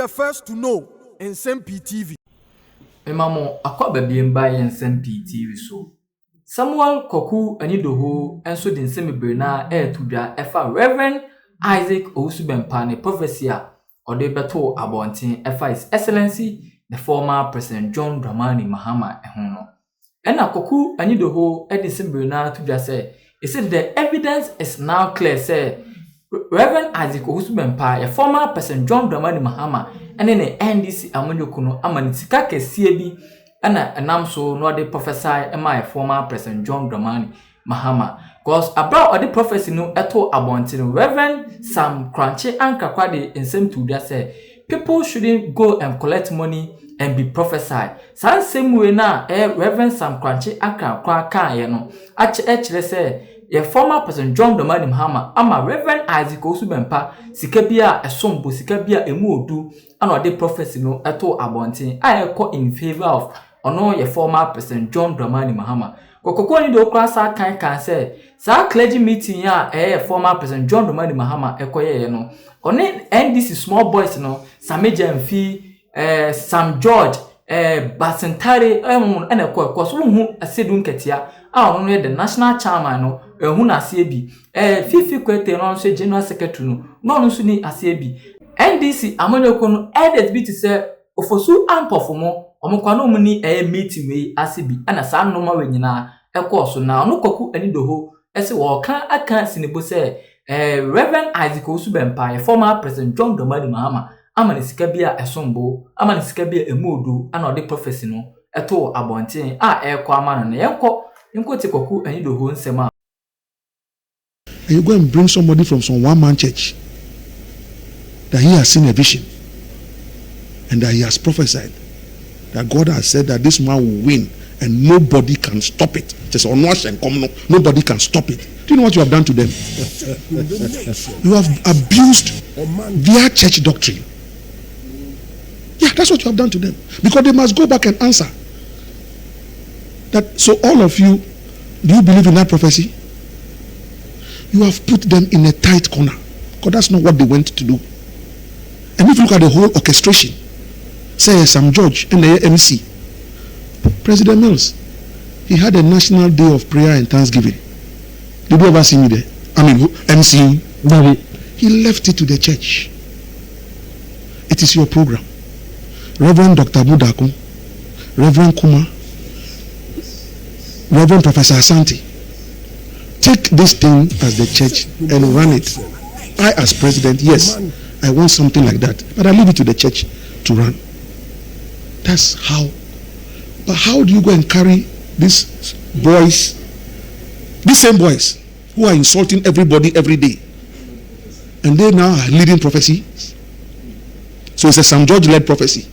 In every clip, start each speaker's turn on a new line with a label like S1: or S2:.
S1: the first to know Nsem-Pii TV.
S2: Emamo akwa babiem ba Nsem-Pii TV so. Samuel Owusu enso de Nsem-Pii na tudwa efa Reverend Isaac Owusu Bempah ne prophecy ode beto abonten efa His Excellency the former President John Dramani Mahama ehun no. Ena Owusu de Nsem-Pii na tudwa say he said the evidence is now clear say Reverend Isaac Owusu Bempah, a former President John Dramani Mahama, and then the NDC Amonyokuno Amanitika Kesiebi, and a namso no de prophesy and my former President John Dramani Mahama. Because about the prophecy no eto abontin Reverend Sam Crunchy and Kakwade in same to that say people shouldn't go and collect money and be prophesied. Same way now, Reverend Sam Crunchy and Kakwa you know. Actually say your former President John Dramani Mahama ama Reverend Isaac Owusu Bempah sikabia esombo sikabia emuodu and the prophecy no eto abontin I call in favor of ono your former President John Dramani Mahama. Kokoko ni do kwasa kan say sa clergy meeting ya former President John Dramani Mahama ekoye no one NDC small boys no Nsem-Pii Sam George Basentare ene ko so hu asedun ketia no the national chairman no hu na asiebi fifi kwete no so general secretary no so ni asiebi NDC amanyoko no edit bi to say ofosu ampofomo omukwa no muni meeting we asibi ana sa nnoma we nyina ekoso na no Owusu ese wo kan aka sinebo say Reverend Isaac Owusu Bempah former President John Dramani Mahama amani sikabia esombo amani sikabia emuodu ana ode prophecy no eto abonten ekwa amano na yenko te Owusu nsema.
S3: You go and bring somebody from some one-man church that he has seen a vision and that he has prophesied that God has said that this man will win and nobody can stop it. Just on wash and come, nobody can stop it. Do you know what you have done to them? You have abused their church doctrine. Yeah, that's what you have done to them. Because they must go back and answer. That so all of you, do you believe in that prophecy? You have put them in a tight corner. Because that's not what they went to do. And if you look at the whole orchestration, say Sam George and the MC, President Mills, he had a national day of prayer and thanksgiving. Did you ever see me there? I mean, MC, he left it to the church. It is your program. Reverend Dr. Budako, Reverend Kuma, Reverend Professor Asante, take this thing as the church and run it. I as president, yes, I want something like that, but I leave it to the church to run. That's how. But how do you go and carry these boys, these same boys who are insulting everybody every day, and they now are leading prophecy? So it's a Sam George led prophecy.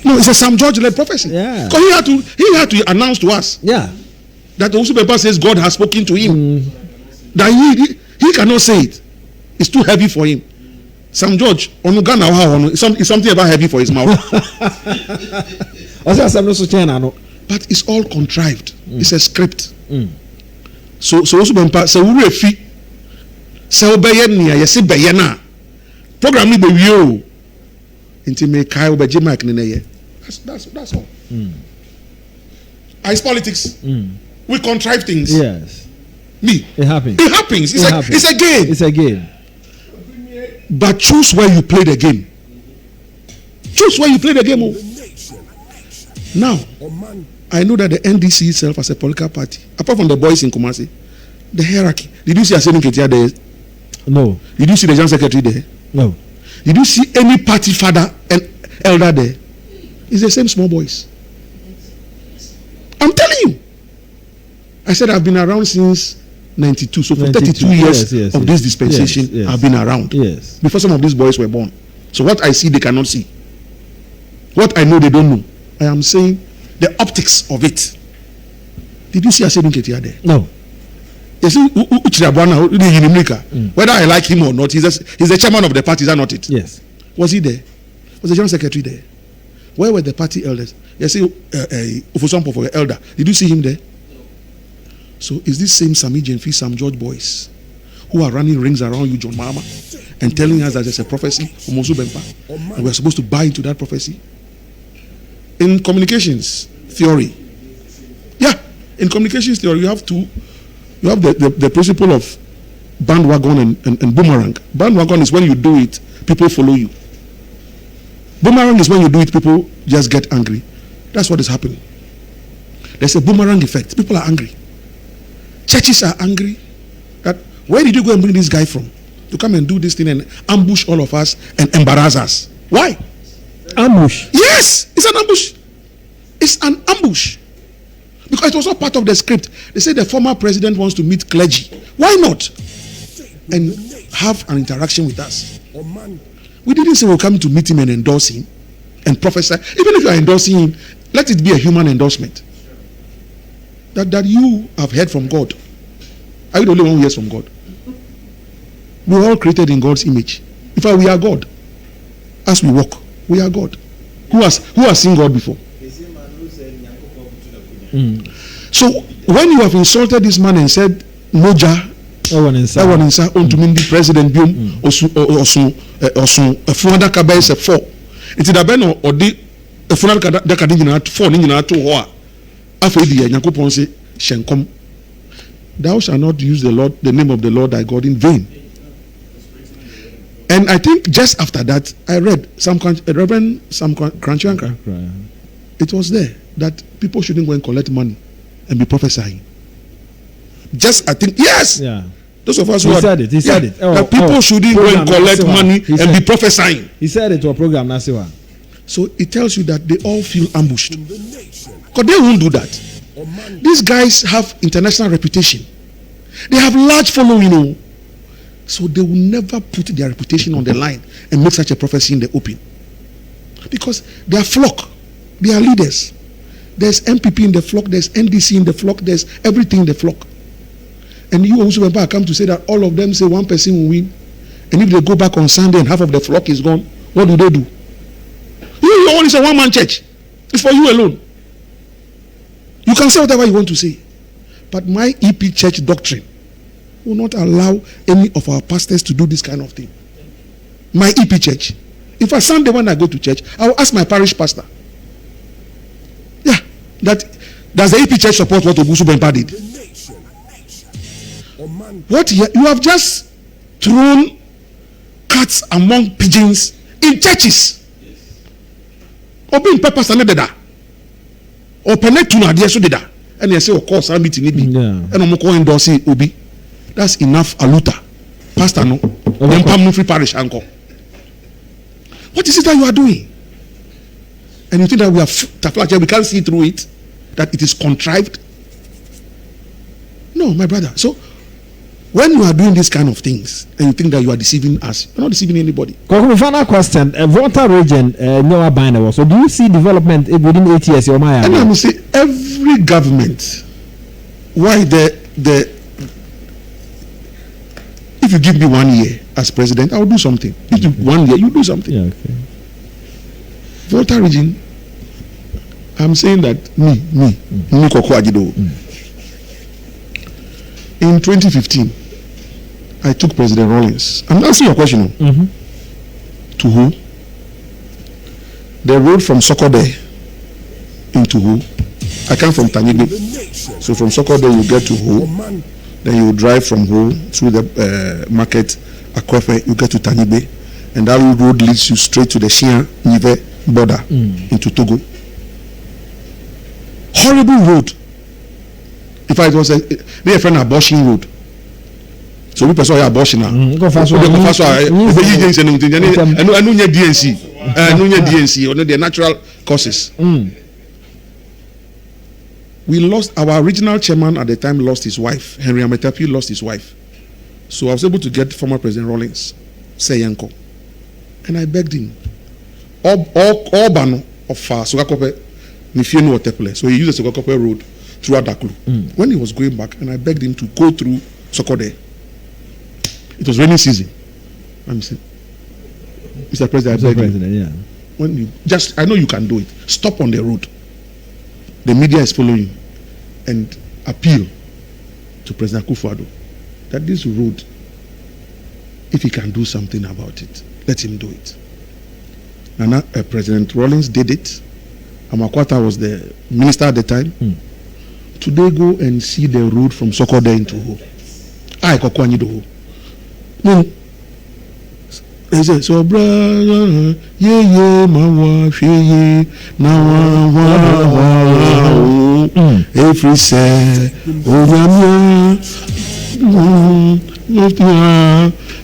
S3: No, it's a Sam George led prophecy.
S4: Yeah.
S3: Because he had to announce to us.
S4: Yeah.
S3: That Owusu Bempah says God has spoken to him. That he cannot say it. It's too heavy for him. Sam George, is something about heavy for his mouth. But it's all contrived. It's a script. So Owusu Bempah say we refi. Say obeye nia yesi beye na. Program ni be wi o. Inti me kai obeje mic ni na ye. That's all. It's politics. We contrive things.
S4: Yes.
S3: It happens. It's a game.
S4: It's a game.
S3: But choose where you play the game. Choose where you play the game. Oh. Now, I know that the NDC itself as a political party, apart from the boys in Kumasi, the hierarchy. Did you see Asenin Ketia there?
S4: No.
S3: Did you see the General Secretary there?
S4: No.
S3: Did you see any party father and elder there? It's the same small boys. I'm telling you. I said I've been around since 92. So for 32 years of this dispensation, I've been around.
S4: Yes.
S3: Before some of these boys were born. So what I see, they cannot see. What I know, they don't know. I am saying the optics of it. Did you see Asenin Ketia there?
S4: No.
S3: You see, whether I like him or not, he's the chairman of the party, is that not it?
S4: Yes.
S3: Was he there? Was the general secretary there? Where were the party elders? You see, Ufosompo for the elder. Did you see him there? So is this same Nsem-Pii, Sam George boys who are running rings around you, John Mahama, and telling us that there's a prophecy from Owusu Bempah, and we're supposed to buy into that prophecy. In communications theory, in communications theory, you have the principle of bandwagon and boomerang. Bandwagon is when you do it, people follow you. Boomerang is when you do it, people just get angry. That's what is happening. There's a boomerang effect. People are angry. Churches are angry. That where did you go and bring this guy from to come and do this thing and ambush all of us and embarrass us? Why?
S4: Ambush.
S3: Yes, it's an ambush. It's an ambush. Because it was not part of the script. They say the former president wants to meet clergy. Why not? And have an interaction with us. We didn't say we'll come to meet him and endorse him and prophesy. Even if you are endorsing him, let it be a human endorsement. That you have heard from God. Are you the only one who hears from God? We are all created in God's image. In fact, we are God. As we walk, we are God. Who has seen God before? So when you have insulted this man and said Moja Ewaninsa onto me the president biom osun efuada kaba is a 4 enti da be no odi efuada ka de nyina 4 ni nyina to ho a afedi Yakobon say shenkom, thou shalt not use the name of the Lord thy God in vain. And I think just after that I read Reverend Sam Cranchankra. It was there that people shouldn't go and collect money and be prophesying. Just I think yes.
S4: Yeah.
S3: Those of us who
S4: he said it.
S3: That people shouldn't go and collect money and be prophesying.
S4: He said it to a program Nasiwa.
S3: So it tells you that they all feel ambushed. Because they won't do that. These guys have international reputation. They have large following, so they will never put their reputation on the line and make such a prophecy in the open. Because they are flock. They are leaders. There's MPP in the flock, there's NDC in the flock, there's everything in the flock. And you also come to say that all of them say one person will win. And if they go back on Sunday and half of the flock is gone, what do they do? You only say one-man church. It's for you alone. You can say whatever you want to say. But my EP church doctrine will not allow any of our pastors to do this kind of thing. My EP church. If I Sunday when I go to church, I will ask my parish pastor. Does the AP church support what Owusu Bempah did? What you have just thrown cats among pigeons in churches. Or being purpose and deda. Or penetuna dia so deda. And you say of course I'm meeting it. And I'm going to say Obi. That's enough aluta. Pastor no. Bempah free parish uncle. What is it that you are doing? And you think that we can't see through it, that it is contrived? No, my brother. So when you are doing these kind of things and you think that you are deceiving us, you're not deceiving anybody.
S4: Final question. Volta region, so do you see development within 8 years? And
S3: I will say every government, why if you give me 1 year as president, I will do something. If you 1 year, you do something.
S4: Yeah, okay.
S3: Volta region, I'm saying that in 2015, I took President Rawlings. I'm answering your question. To who? The road from Sokode into who? I come from Tanyigbe. So from Sokode you get to who? Then you drive from who through the market, Akwefe, you get to Tanyigbe. And that road leads you straight to the Shia-Nive border into Togo. Horrible road. In fact, it was a friend abortion road. So we person abortion now. DNC or the natural causes. We lost our original chairman at the time. Lost his wife. Henry Nsem-Pii lost his wife. So I was able to get former President Rawlings, say Yanko, and I begged him. All Bano of Sogakope, Nifienu or Tepele. So he used the Sogakope road through Adaklu. When he was going back, and I begged him to go through Sokode. It was rainy season. I'm saying, Mr. President, I beg you. When you I know you can do it. Stop on the road. The media is following, and appeal to President Akufo-Addo that this road if he can do something about it, let him do it. And President Rawlings did it. Amakwata was the minister at the time. Today, go and see the road from Sokode into Ho. Prophesy-Anyidodo. No. He said, so brother, yeah, my wife, yeah, now every say, oh,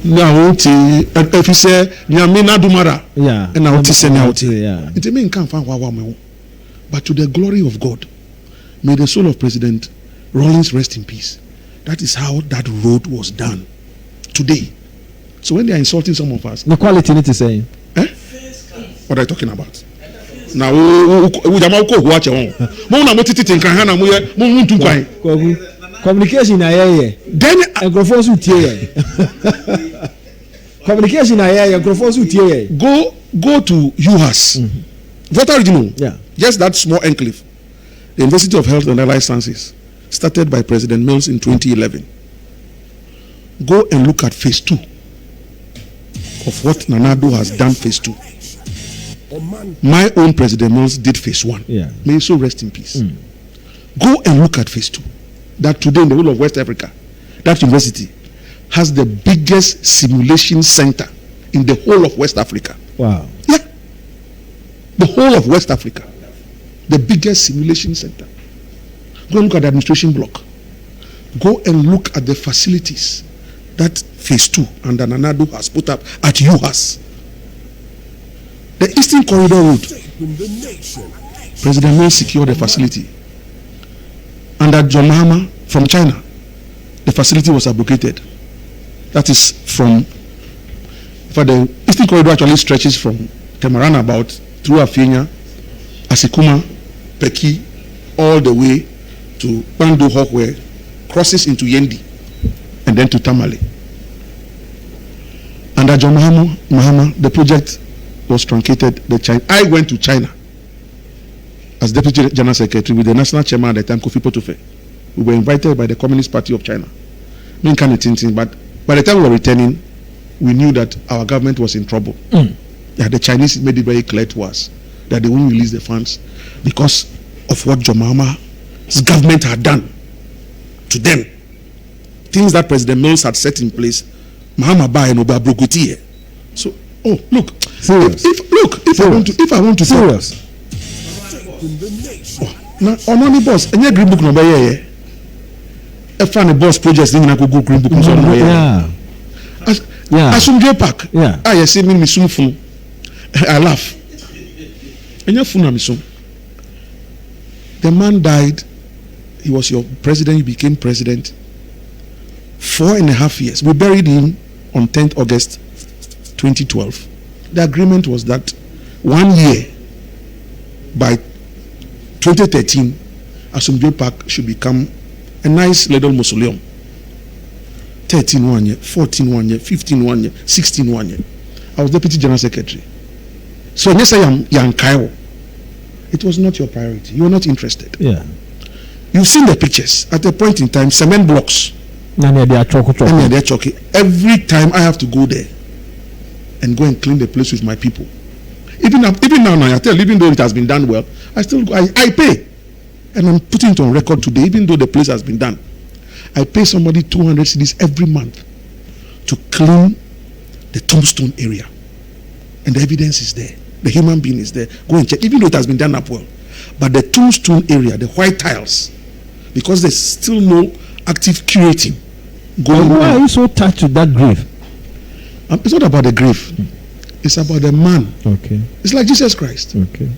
S3: now, if he say, Yamina Dumara, and now to send out here. It mean can't find one, but to the glory of God, may the soul of President Rawlings rest in peace. That is how that road was done today. So when they are insulting some of us,
S4: the quality need to say,
S3: what are you talking about? Now,
S4: communication
S3: then
S4: communication
S3: go to UHAS. Voter Regional.
S4: Yeah.
S3: Just that small enclave. The University of Health and Allied Sciences, started by President Mills in 2011. Go and look at phase 2 of what Nanado has done phase 2. My own President Mills did phase 1.
S4: Yeah.
S3: May he so rest in peace. Go and look at phase 2. That today in the whole of West Africa, that university has the biggest simulation center in the whole of West Africa.
S4: Wow.
S3: Yeah. The whole of West Africa. The biggest simulation center. Go and look at the administration block. Go and look at the facilities that phase 2 and Nanado has put up at UHAS. The Eastern Corridor Road. President Mills secured the facility. And at Mahama from China, the facility was abrogated. That is from, for the Eastern Corridor actually stretches from Temarana about through Afienya, Asikuma, Peki, all the way to Bando Hokwe, crosses into Yendi, and then to Tamale. And at Mahama, the project was truncated. I went to China as Deputy General Secretary with the National Chairman at the time, Kofi Potofe. We were invited by the Communist Party of China. But by the time we were returning, we knew that our government was in trouble. Yeah, the Chinese made it very clear to us that they won't release the funds because of what Mahama's government had done to them. Things that President Mills had set in place. Mahama buy and Oba Brogoti. So, oh, look.
S4: Serious.
S3: If I want to
S4: serious.
S3: Now, on only boss, and your green book number here. If any boss projects, then I go green book number
S4: Yeah.
S3: Asumdwe Park.
S4: Yeah.
S3: I see me misum fun. I laugh. And your fun misum. The man died. He was your president. You became president. 4.5 years. We buried him on 10th August 2012. The agreement was that 1 year by 2013, Asumdwe Park should become a nice little mausoleum. 13 1 year, 14 1 year, 15 1 year, 16 1 year. I was Deputy General Secretary. So yes, I am Young Kyle. It was not your priority. You were not interested.
S4: Yeah.
S3: You've seen the pictures. At a point in time, cement blocks.
S4: Every
S3: time I have to go there and go and clean the place with my people. Even now, I tell you, even though it has been done well, I still go, I pay. And I'm putting it on record today, even though the place has been done. I pay somebody 200 cedis every month to clean the tombstone area. And the evidence is there. The human being is there. Go and check, even though it has been done up well. But the tombstone area, the white tiles, because there's still no active curating going on.
S4: Why are you so attached to that grave?
S3: It's not about the grave. It's about the man.
S4: Okay.
S3: It's like Jesus Christ.
S4: Okay.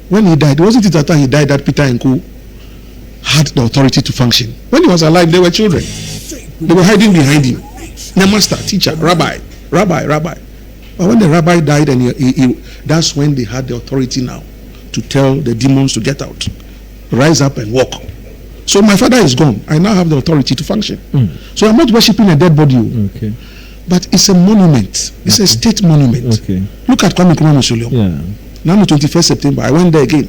S3: When he died, wasn't it after he died that Peter and Co had the authority to function? When he was alive, they were children. They were hiding behind him. The master, teacher, rabbi. But when the rabbi died, and that's when they had the authority now to tell the demons to get out, rise up and walk. So my father is gone. I now have the authority to function. So I'm not worshiping a dead body.
S4: Okay.
S3: But it's a monument. It's a state monument.
S4: Okay.
S3: Look at Kwame Nkrumah Mausoleum.
S4: Yeah.
S3: Now on 21st September, I went there again.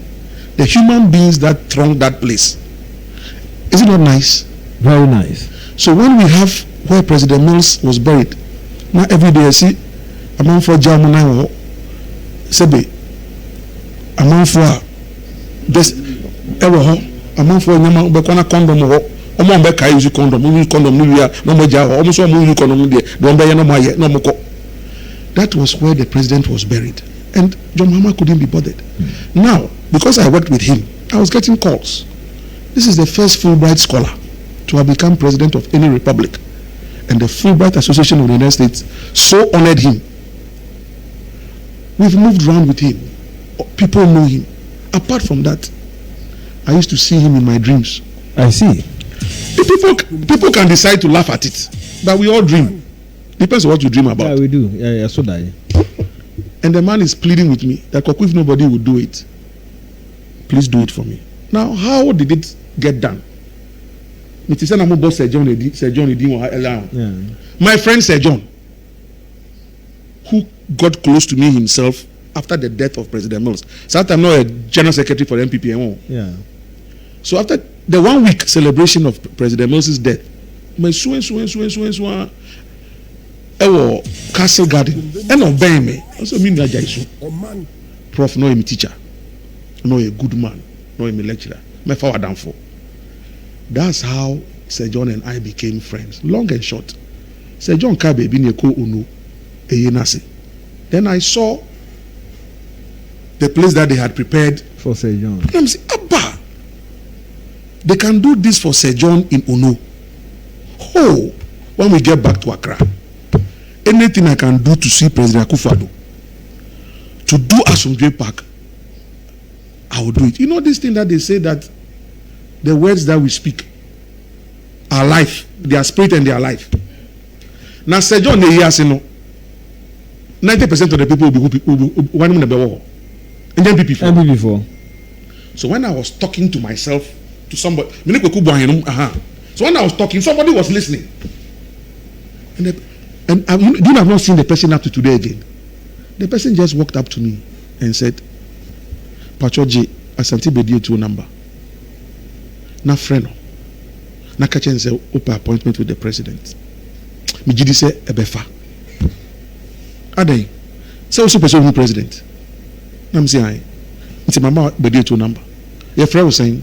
S3: The human beings that thronged that place. Is it not nice?
S4: Very nice.
S3: So when we have where President Mills was buried, Now every day I see a man for jam now. Sebe a man for this ever a man for nyama bekona condom ho. Omo be kai use condom. We use condom no we no mo ja ho. Omo so mo use condom there. Don't be no mo ye no mo ko. That was where the president was buried. And John Mahama couldn't be bothered. Now, because I worked with him, I was getting calls. This is the first Fulbright scholar to have become president of any republic. And the Fulbright Association of the United States so honored him. We've moved around with him. People know him. Apart from that, I used to see him in my dreams.
S4: I see.
S3: People can decide to laugh at it, but we all dream. Depends on what you dream about.
S4: Yeah, we do. Yeah, so that.
S3: And the man is pleading with me that if nobody would do it, please do it for me. Now, how did it get done? My friend Sir John, who got close to me himself after the death of President Mills. So I'm not a general secretary for the MPPMO.
S4: Yeah.
S3: So after the 1 week celebration of President Mills' death, my Castle Garden, and obey me. Also mean that Prof, no, I'm a teacher, no, a good man, no, I'm a lecturer. My father down for. That's how Sir John and I became friends. Long and short, Sir John Kabe Bineko Unu Eyenasi. Then I saw the place that they had prepared
S4: for Sir John.
S3: And I'm saying, Abba, they can do this for Sir John in Unu. Oh, when we get back to Accra. Anything I can do to see President Akufo-Addo, to do Asomdwe Park, I will do it. You know this thing that they say that the words that we speak are life, their spirit and their life. Now, Sir John, 90% of the people will be one in the war. And then
S4: MP4.
S3: So when I was talking to myself, to somebody, so when I was talking, somebody was listening. And you have not seen the person up to today again. The person just walked up to me and said, Pachoji, Asante Bedi to number. Na friend. Na kachen say open appointment with the president. Mi jidi say ebefa. Adey. Say also person with president. Na say I. It's mama Bedi to number. Your friend was saying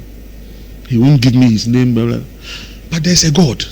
S3: he won't give me his name, but there's a God.